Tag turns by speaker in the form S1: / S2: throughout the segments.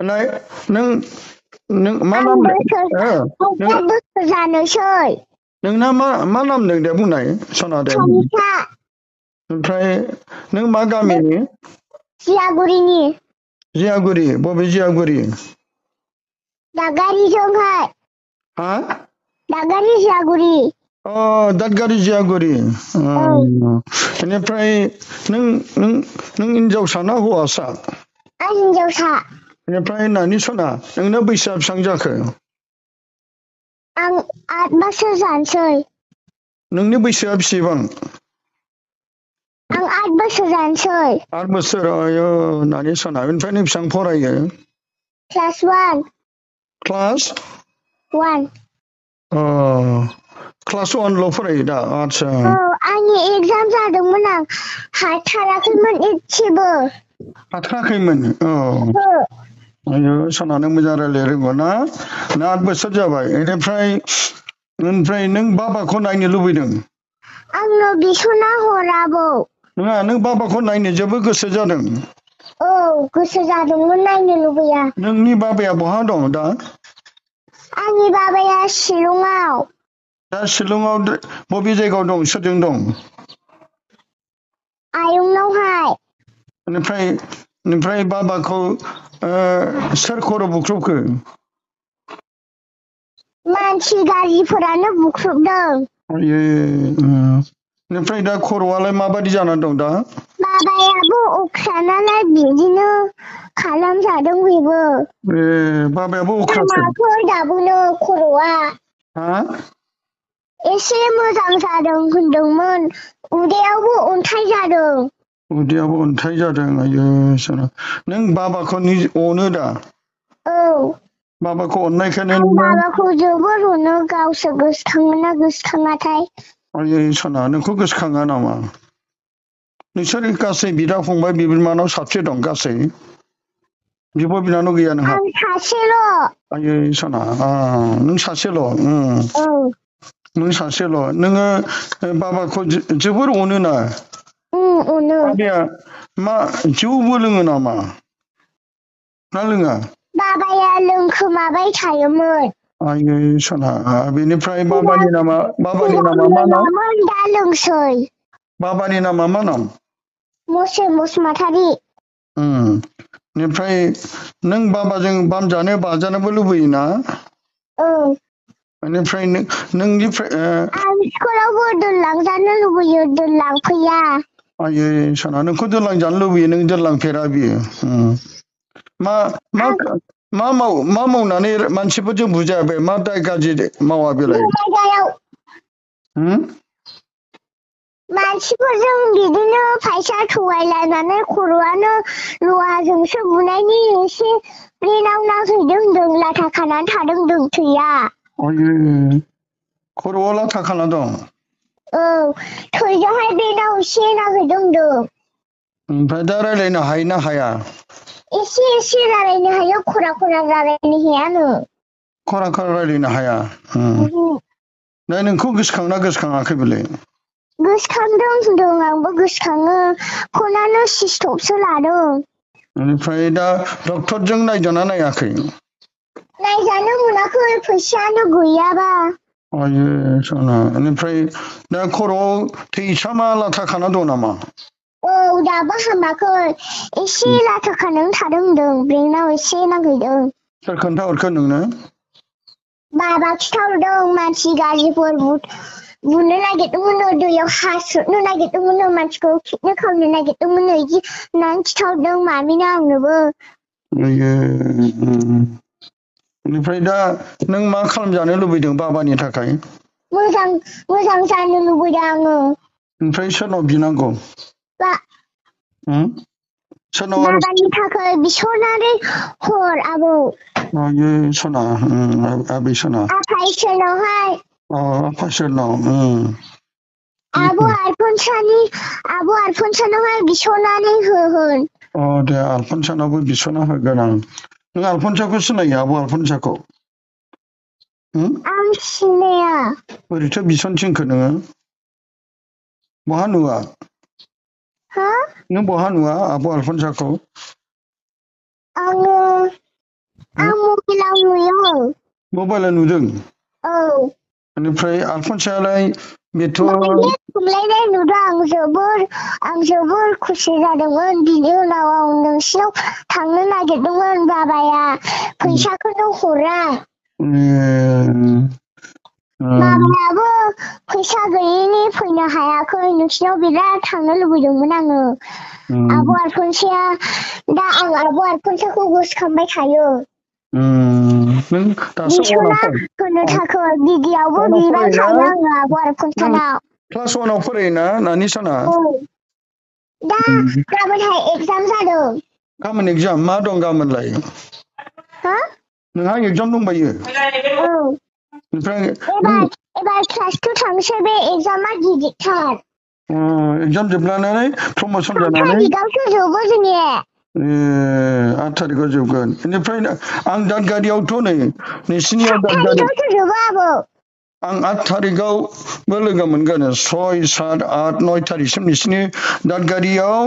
S1: नाय नों मा नाम
S2: आंबो बोसोर जानोसै
S1: नोंना मा नाम नों दे बुंनाय सना दे
S2: सनिता
S1: ओमफ्राय नों मा गामिनि
S2: जियागुरिनि
S1: जियागुरि बबे जियागुरि
S2: दादगारिजोंहाय
S1: हा
S2: दादगारि जियागुरि
S1: दादगारि जियागुरि बेनिफ्राय नों हिनजावसा ना हौवासा
S2: आं हिनजावसा
S1: बेनिफ्राय नानि सना नोंना बैसोआ बेसेबां जाखो
S2: आं 8 बोसोर जानोसै
S1: नोंनि बैसोआ बेसेबां
S2: आं 8 बोसोर जानोसै
S1: 8 बोसोर आयो नानि सना बेनिफ्राय नों बेसेबां फरायो
S2: क्लास 1
S1: क्लास 1 ल' फरायो दा आच्छा
S2: आंनि एगजाम जादोंमोन आं हाथाराखैमोन एसेबो
S1: हाथाराखैमोन आयो सना नों मोजां रायलायनो रोंगौ ना 8 बोसोर जाबाय बेनिफ्राय नों बाबाखौ नायनो लुबैदों
S2: आंनो बिसना हराबो
S1: नङा नों बाबाखौ नायनो जोबोद गोसो जादों
S2: गोसो जादोंमोन नायनो लुबैया
S1: नोंनि बाबाया बहा दं दा
S2: आंनि बाबाया शिलंआव
S1: दा शिलंआव बबे जायगायाव दं सोरजों दं
S2: आयंनावहाय
S1: बेनिफ्राय बाबाखौ सोर खर' बुख्रुबखो
S2: मानसि गाज्रिफोरानो बुख्रुबदों
S1: बेनिफ्राय दा खर'आलाय माबादि जानानै दं दा
S2: बाबायाबो अख्रा नालाय बिदिनो खालामजादों बेबो
S1: बाबायाबो अख्रासो
S2: माफोर दाबोनो खर'आ एसे मोजां जादों होनदोंमोन उदैयावबो अन्थाइ जादों
S1: उदैयावबो अन्थाइ जादों आयो सना नों बाबाखौ अनो दा बाबाखौ अननायखायनो
S2: आं बाबाखौ जोबोर अनो गावसो गोसोखाङोना गोसोखाङाथाय
S1: आयो सना नोंखौ गोसोखाङा नामा नोंसोर गासै बिदा फंबाय बिनानाव साबसे दं गासै बिब' बिनानाव गैया नोंहा
S2: आं सासेल'
S1: आयो सना नों सासेल' नों सासेल' नोङो बाबाखौ जोबोर अनो ना
S2: अनो
S1: बाबाया मा जौबो लोङो नामा ना लोङा
S2: बाबाया लोंखोमाबाय थायोमोन
S1: आयो सना बेनिफ्राय बाबानि नामा मा नाम
S2: दा लोंसै
S1: बाबानि नामा मा नाम
S2: मसे बसुमतारी
S1: बेनिफ्राय नों बाबाजों बामजानो बाजानोबो लुबैयोना बेनिफ्राय नोंनिफ्राय
S2: आं स्कुलावबो दोनलांजानो लुबैयो दोनलांफैया
S1: आयो सना नोंखौ दोनलांजानो लुबैयो नों दोनलांफेरा बियो मा मावनानै मानसिफोरजों बुजाया बे मा दाय गाज्रि मावा बेलाय
S2: मानसिफोरजों बिदिनो फैसा थगायलायनानै खर'आनो लहाजोंसो बुनायनि एसे ब्रेनाव नांहैदों होनदों लाथा खानानै थादों होनदों थैया
S1: आयो खर'आव लाथा खाना दं
S2: थैजोंहाय ब्रेनाव एसे नांहैदों होनदों
S1: ओमफ्राय दा रायलायनो हायो ना हाया
S2: एसे एसे रायलायनो हायो खरा खरा रायलायनो हायानो
S1: खरा खरा रायलायनो हाया दा नोंखौ गोसोखांना गोसोखाङाखै बेलाय
S2: गोसोखांदों होनदों आंबो गोसोखाङो फनानो सिस्टपसो लादों
S1: बेनिफ्राय दा डक्टरजों नायजाना नायाखै
S2: नायजानो मोनाखै फैसायानो गैयाबा
S1: आयो सना बेनिफ्राय दा खर'आव थैसामा लाथा खाना दं नामा
S2: दाबो हामाखै एसे लाथा खानानै थादों होनदों ब्रेनाव एसे नांहैदों
S1: सोर खोन्थाहरखो नोंनो
S2: बाबा खिथाहरदों मानसि गाज्रिफोर बुनो नागिरदोंमोन दैयाव हासुनो नागिरदोंमोन मानसिखौ किडनेप खालामनो नागिरदोंमोन बिदि होननानै खिथाहरदों मामिनो आंनोबो
S1: बेनिफ्राय दा नों मा खालामजानो लुबैदों बाबानि थाखाय
S2: मोजां मोजां जानो लुबैदों आङो
S1: ओमफ्राय सोरनाव बिनांगौ सोरनाव
S2: बाबानि थाखाय बिसनानै हर आबौ
S1: आयो सना आबै सना
S2: आफा इसोरनावहाय
S1: आफा इसोरनाव
S2: आब' आलफनसानावहाय बिसनानै होन
S1: दे आलफनसानावबो बिसना होगोन आं नों आलफनसाखौ सिनायो आब' आलफनसाखौ
S2: आं सिनाया
S1: बोरैथो बिसनथिंखो नोङो बहा नुवा नों बहा नुवा आब' आलफनसाखौ आङो
S2: आं मबाइलाव नुयो
S1: मबाइलाव नुदों
S2: औ
S1: बेनिफ्राय आलफनसायालाय बेथ'
S2: माने खमलायनाय नुदों आं जोबोर खुसि जादोंमोन बिनि उनाव आं नोंसिनाव थांनो नागिरदोंमोन बाबाया फैसाखौनो हरा बाबायाबो फैसा गैयिनि फैनो हायाखै नोंसिनाव बिराद थांनो लुबैदोंमोन आङो आब' आलफनसाया दा आं आब' आलफनसाखौ गोसोखांबाय थायो
S1: नों दासो
S2: बिसना होनो थाखाय बिदियावबो बिबाय थायो आङो आब' आलफनसानाव
S1: क्लास 1आव फरायोना नानि सना
S2: दा गाबोनहाय एगजाम जादों
S1: गाबोन एगजाम मा दं गाबोनलाय
S2: हा
S1: नोंहा एगजाम दंबायो
S2: औ
S1: ओमफ्राय
S2: एबार क्लास 2 थांसै बे एगजामा गिदिरथार
S1: एगजाम जोबनानै प्रमोसन
S2: 8
S1: जानानै
S2: थारिखआवसो जोबो जोंनिया
S1: 8 थारिखआव जोबगोन बेनिफ्राय आं दादगारियावथ' नै नोंसिनियाव
S2: 7 थारिखआवसो जोबो आबौ
S1: आं 8 थारिखआवबो लोगो मोनगोन 6, 7, 8, 9 थारिखसिम नोंसिनि दादगारियाव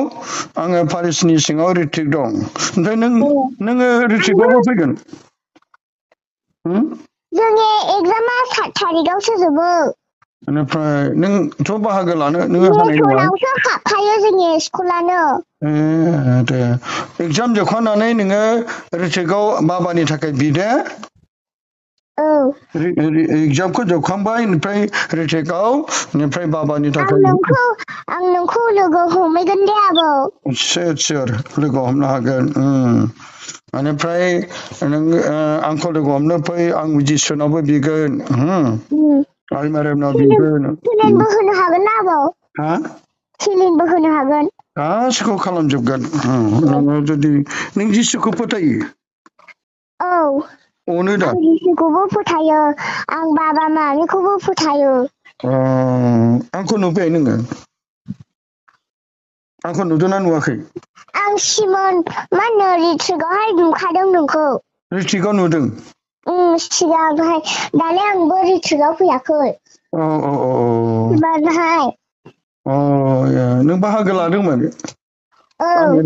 S1: आङो पारिसनि सिङाव रिट्रिक दं ओमफ्राय नोङो रिट्रिकआवबो फैगोन
S2: जोंनि एगजामा 7 थारिखआवसो जोबो
S1: बेनिफ्राय नोंथ' बाहागो लानो नोङो हानाय नङा
S2: बेथनावसो हाबखायो जोंनि स्कुलानो
S1: दे एगजाम जोबखांनानै नोङो रिट्रिकआव बाबानि थाखाय बिदे एगजामखौ जोबखांबाय ओमफ्राय रिटेकआव ओमफ्राय बाबानि थाखाय
S2: आं नोंखौ लोगो हमहैगोन दे आबौ
S1: सियर लोगो हमनो हागोन बेनिफ्राय नों आंखौ लोगो हमनो फै आं जिसुनावबो बिगोन आलमारिनाव बिगोन
S2: सिलिनबो होनो हागोन ना आबौ सिलिनबो होनो हागोन
S1: गासिखौ खालामजोबगोन नोङो जुदि नों जिसुखौ फोथायो
S2: औ
S1: अनो दा
S2: आं जिसुखौबो फोथायो आं बाबा मामिखौबो फोथायो
S1: आंखौ नुबाय नोङो आंखौ नुदोंना नुवाखै
S2: आं सिमोन मा होनो रिट्रिकआवहाय नुखादों नोंखौ
S1: रिट्रिकआव नुदों
S2: सिगांहाय दालाय आंबो रिट्रिकआव फैयाखै सिमोनहाय
S1: नों बाहागो लादोंमोन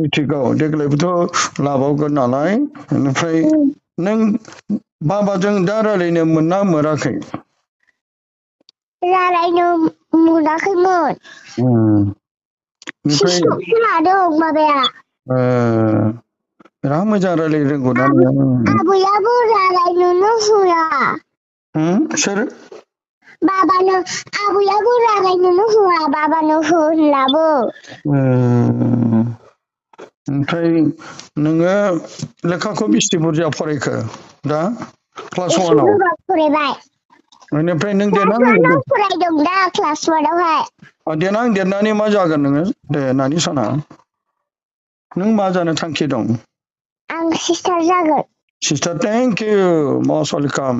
S1: रिट्रिकआव देग्लायबोथ' लाबावगोन नालाय बेनिफ्राय नों बाबाजों दा रायलायनो मोनना मोनाखै
S2: रायलायनो मोनाखैमोन सिस्टपसो लादों माबाया
S1: बिराद मोजां रायलायनो रोंगौ ना
S2: आबैयाबो रायलायनोनो होआ
S1: सोर
S2: बाबानो आबैयाबो रायलायनोनो होआ बाबानो हो होनलाबो
S1: ओमफ्राय नोङो लेखाखौ बेसे बुरजा फरायखो दा क्लास 1आव
S2: फरायबाय
S1: बेनिफ्राय नों देनां
S2: फरायदों दा क्लास 1आवहाय
S1: देरनानै मा जागोन नोङो दे नानि सना नों मा जानो थांखि दं
S2: आं सिस्टार जागोन
S1: sister thank you must welcome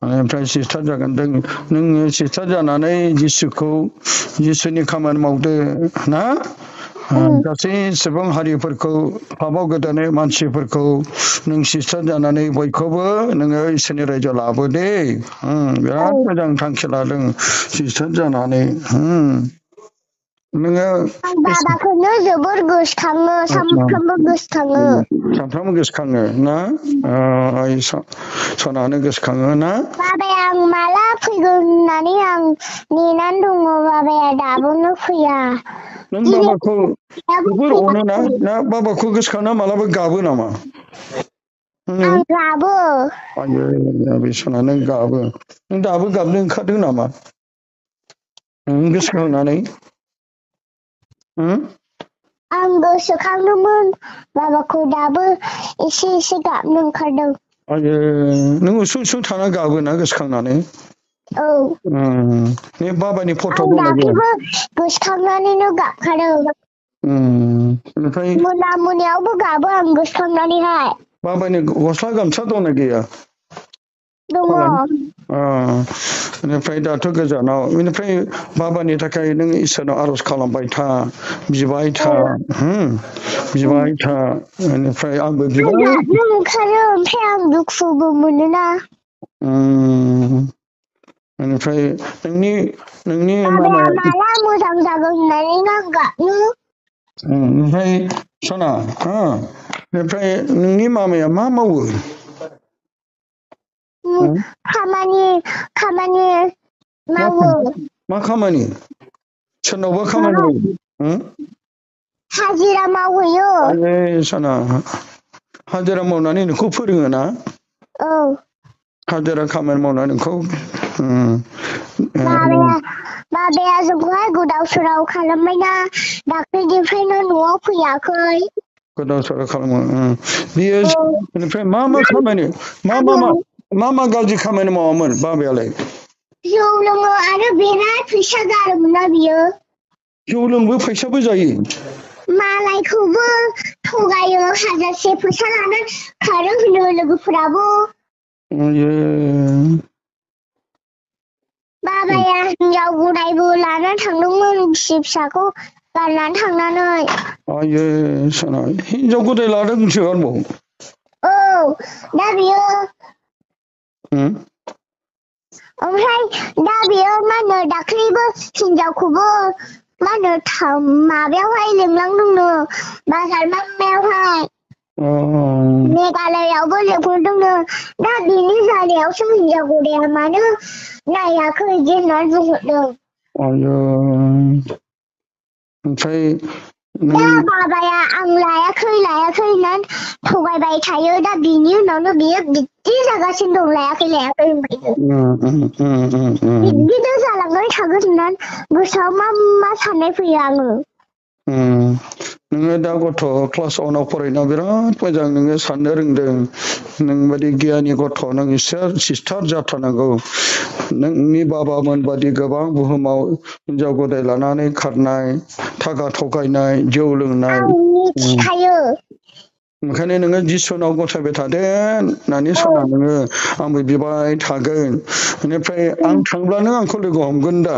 S1: ओमफ्राय सिस्टार जागोन नोङो सिस्टार जानानै जिसुनि खामानि मावदो ना गासै सुबुं हारिफोरखौ पाबाव गोदानै मानसिफोरखौ नों सिस्टार जानानै बयखौबो नोङो इसोरनि रायजोआव लाबोदे बिराद मोजां थांखि लादों सिस्टार जानानै नोङो
S2: बाबाखौनो जोबोर गोसोखाङो सानफ्रोमबो
S1: गोसोखाङो ना सनानो गोसोखाङो ना
S2: बाबाया आं माला फैगोन होननानै आं नेनानै दङ बाबाया दाबोनो फैया
S1: नों बाबाखौ जोबोर अनो ना बाबाखौ गोसोखांना मालाबा गाबो नामा
S2: आं गाबो
S1: बे सना नों गाबो नों दाबो गाबनो ओंखारदों नामा गोसोखांनानै
S2: आं गोसोखांदोंमोन बाबाखौ दाबो एसे एसे गाबनो ओंखारदों
S1: नों उसुं उसुं थाना गाबोना गोसोखांनानै बाबानि फट' दंना गैया
S2: गोसोखांनानैनो गाबखादों
S1: ओमफ्राय
S2: मोनायावबो गाबो आं गोसोखांनानैहाय
S1: बाबानि गस्ला गामसा दंना गैया
S2: दङ
S1: बेनिफ्राय दाथ' गोजानाव बेनिफ्राय बाबानि थाखाय नों इसोरनाव आर'ज खालामबाय था बिबाय था बेनिफ्राय आंबो
S2: गाबनो ओंखारो ओमफ्राय आं दुखुबो मोनोना
S1: बेनिफ्राय नोंनि
S2: माबाया माला मोजां जागोन होननानै आं गाबनो
S1: ओमफ्राय सना ओमफ्राय नोंनि मामाया मा मावो?
S2: खामानि मावो।
S1: मा खामानि? सोरनावबा खामानि मावो?
S2: हाजिरा मावहैयो।
S1: साना हाजिरा मावनानै नोंखौ फोरोङो ना?
S2: औ।
S1: हाजिरा खामानि मावनानै नोंखौ
S2: बाबाया जोंखौहाय गोदाव सोराव खालामबायना दाख्लैनिफ्रायनो न'आव फैयाखै।
S1: गोदाव सोराव खालामो। बियो बेनिफ्राय मा खामानि मा गाज्रि खामानि मावामोन बाबायालाय?
S2: जौ लोङो आरो बिराद फैसा गारोमोनना बियो।
S1: जौ लोंबो फैसाबो जायो?
S2: मालायखौबो थगायो, हाजारसे फैसा लानानै खारो होनो लोगोफोराबो। बाबाया हिनजाव गदायबो लानानै थांदोंमोन बिसि फिसाखौ गारनानै थांनानै।
S1: हिनजाव गदाय लादोंसो आरोबाव?
S2: औ, दा बियो ओमफ्राय दा बियो मा होनो दाख्लैबो हिनजावखौबो मा होनो माबायावहाय लिंलांदोंनो बाजार माबायावहाय। मेघालयावबो लिंहरदोंनो। दा बिनि जानायावसो हिनजाव गदाया मानो नायाखै बिदि होननानै बुंहरदों।
S1: ओमफ्राय
S2: दा बाबाया आं लायाखै होननानै थगायबाय थायो। दा बिनि उनावनो बियो बिदि जागासिनो दं, लायाखै बिदिनो जालांबाय थागोन होननानै गोसोआव मा साननाय फैयो आङो।
S1: नोङो दा गथ' क्लास 1आव फरायनायाव बिराद मोजां नोङो साननो रोंदों। नोंबादि गियानि गथ' नों इसोर सिस्टार जाथारनांगौ। नोंनि बाबामोन बादि गोबां बुहुमाव हिनजाव गदाय लानानै खारनाय, थाखा थगायनाय, जौ लोंनाय।
S2: आं मिथिखायो।
S1: ओंखायनो नोङो जिसुनाव गथायबाय थादो होननानै सना नोङो आंबो बिबाय थागोन। बेनिफ्राय आं थांब्ला नों आंखौ लोगो हमगोन दा?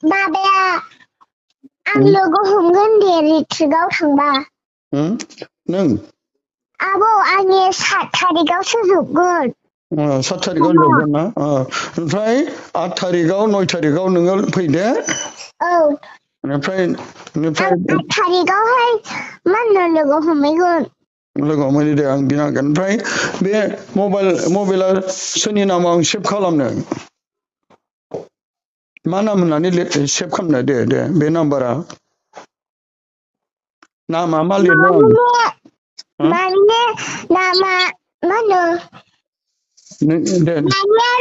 S2: बाबाया आं लोगो हमगोन दे रिट्रिकआव थांबा।
S1: नों?
S2: आबौ, आंनि 7 थारिखआवसो जोबगोन।
S1: 7 थारिखआव जोबगोन ना? ओमफ्राय 8 थारिखआव 9 थारिखआव नोङो फै दे। औ। बेनिफ्राय
S2: 8 थारिखआवहाय मा होनो लोगो हमहैगोन।
S1: लोगो हमहैदो दे, आं बिनांगोन। ओमफ्राय बे मबाइला सोरनि नामाव आं सेभ खालामनो? मा नाम होननानै सेभ खालामनो? दे बे नाम्बारा नामा मा लिरनो?
S2: माने नामा मा होनो?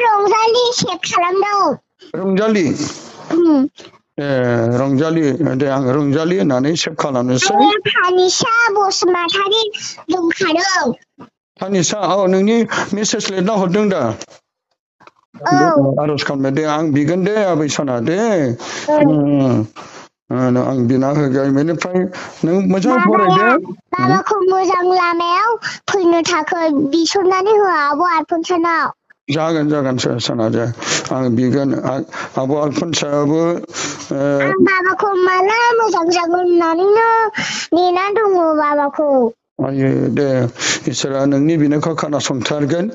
S2: रंजालि सेभ खालामदों।
S1: रंजालि? रंजालि, दे आं रंजालि होननानै सेभ खालामनोसै।
S2: थानिसा बसुमतारी दंखादों।
S1: थानिसा, नोंनि मेसेज लिरना हरदों दा? आरज खालामनो दे, आं बिगोन दे आबै सना दे। आं बिना होगोन। बेनिफ्राय नों मोजां फरायदो।
S2: बाबाखौ मोजां लामायाव फैनो थाखाय बिसननानै हो आब' आलफनसानाव।
S1: जागोन सना दे, आं बिगोन। आब' आलफनसायाबो
S2: आं बाबाखौ माला मोजां जागोन होननानैनो नेनानै दङ बाबाखौ।
S1: दे, इसोरा नोंनि बिनायखौ खोनासंथारगोन।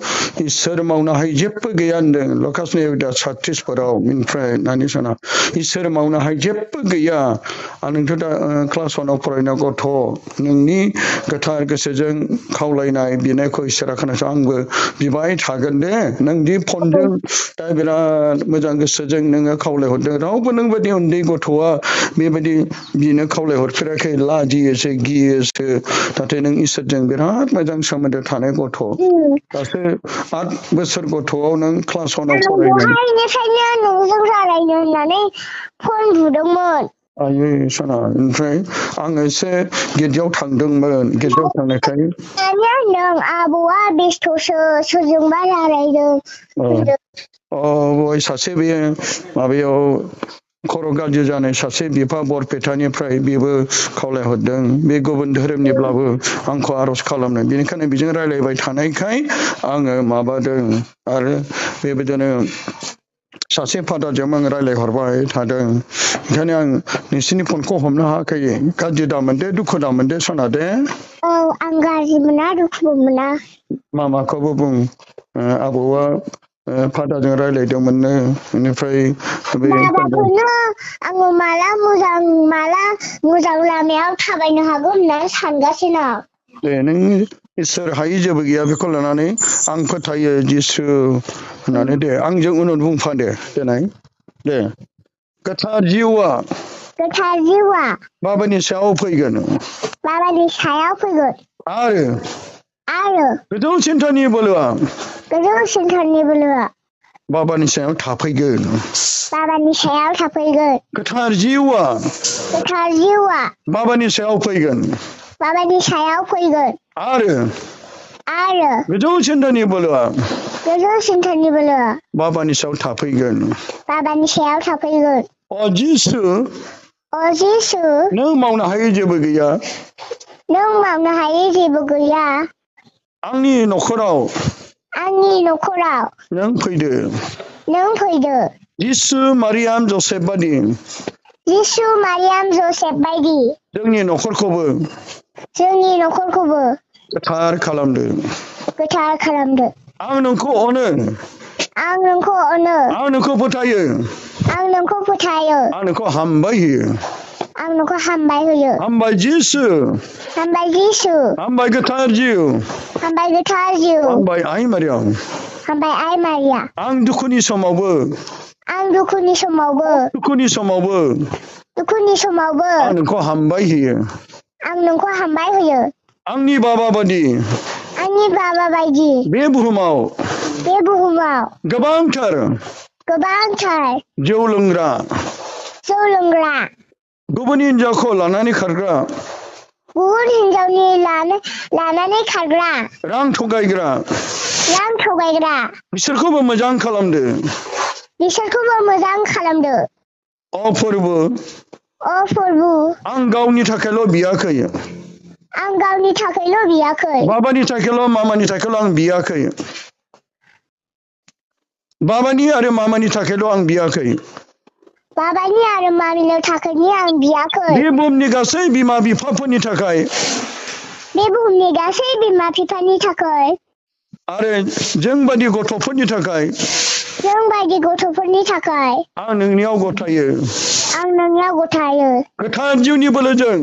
S1: इसोर मावनो हायै जेबो गैया होनदों लुकासनि 36 बेनिफ्राय नानि सना। इसोर मावनो हायै जेबो गैया। नोंथ' दा क्लास 1आव फरायनाय गथ', नोंनि गोथार गोसोजों खावलायनाय बिनायखौ इसोरा खोनासं। आंबो बिबाय थागोन दे। नों दि फनजों दा बिराद मोजां गोसोजों नोङो खावलायहरदों। रावबो नोंबायदि उन्दै गथ'आ बेबायदि बिनो खावलायहरफेराखै, लाजियोसो गियोसो। नाथाय नों इसोरजों बिराद मोजां सोमोन्दो थानाय गथ'। दासो 8 बोसोर गथ'आव नों क्लास 1आव फरायनाय।
S2: दहायनिफ्रायनो नोंजों रायलायनो होननानै फन बुदोंमोन।
S1: सना, ओमफ्राय आङो एसे गिर्जायाव थांदोंमोन। गिर्जायाव थांनायखाय
S2: होनदों आबौआ बेस्थ'सो, सोरजोंबा रायलायदों।
S1: सासे बे माबायाव खर' गाज्रि जानाय सासे बिफा बरपेटानिफ्राय बेबो खावलायहरदों। बे गुबुन धोरोमनिब्लाबो आंखौ आर'ज खालामनो। बेनिखायनो बेजों रायलायबाय थानायखाय आङो माबादों। आरो बेबायदिनो सासे फादारजों आं रायलायहरबाय थादों। ओंखायनो आं नोंसिनि फनखौ हमनो हायाखै। गाज्रि दामोन दे, दुखु दामोन दे सना दे।
S2: आं गाज्रि मोना, दुखुबो मोना।
S1: मामाखौबो बुं, आबौआ फादारजों रायलायदोंमोननो। बेनिफ्राय
S2: बाबाखौनो आङो माला मोजां लामायाव थाबायनो हागोन होननानै सानगासिनो।
S1: नों इसोर हायै जेबो गैया बेखौ लानानै आं फोथायो जिसु होननानै दे आंजों उनाव बुंफा दे देनाय दे गोथार जिउआ बाबानि सायाव फैगोन आरो गोजौ सिन्थानि बोलोआ बाबानि सायाव थाफैगोन गोथार जिउआ बाबानि सायाव फैगोन आरो गोजौ सिन्थानि बोलोआ बाबानि सायाव थाफैगोन अ जिसु नों मावनो हायै जेबो गैया आंनि न'खराव नों फैदो जिसु मारियाम जसेफ बादि जोंनि न'खरखौबो गोथार खालामदो आं नोंखौ अनो आं नोंखौ फोथायो आं नोंखौ हामबाय होयो हामबाय जिसु हामबाय गोथार जिउ हामबाय आइ मारियाम आं दुखुनि समावबो आं नोंखौ हामबाय होयो आंनि बाबा बादि बे बुहुमाव गोबांथार जौ लोंग्रा गुबुन हिनजावखौ लानानै खारग्रा रां थगायग्रा बिसोरखौबो मोजां खालामदो अ फोरबो आं गावनि थाखायल' बियाखै बाबानि थाखायल' मामानि थाखायल' आं बियाखै बाबानि आरो मामानि थाखायल' आं बियाखै बे बुहुमनि गासै बिमा बिफाफोरनि थाखाय आरो जों बायदि गथ'फोरनि थाखाय आं नोंनियाव गथायो गोथार जिउनि बोलोजों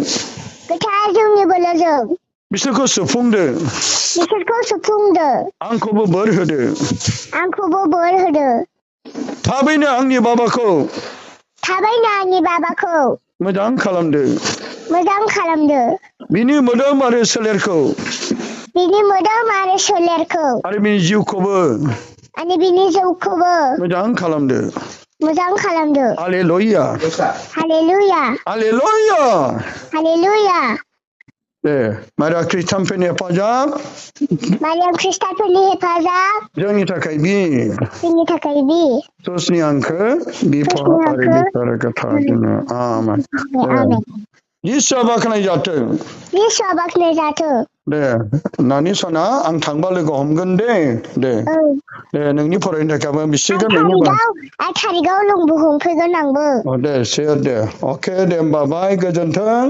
S1: बिसोरखौ सुफुंदो आंखौबो बोर होदो थाबैनो आंनि बाबाखौ मोजां खालामदो बिनि मोदोम आरो सोलेरखौ आरो बिनि जिउखौबो मोजां खालामदो हालेलुया दे मारिया खृष्टानफोरनि हेफाजाब जोंनि थाखाय बि ससनि आंखो बिफा आरो बिफा गोथार जोङो आमेन जिसुआ बाख्नाय जाथों दे नानि सना आं थांबा लोगो हमगोन दे नोंनि फरायनो थाखायबो बिसिगोन
S2: थारिखआव नोंबो हमफैगोन आंबो
S1: दे सेर दे अके दे होमबा बाय गोजोन्थों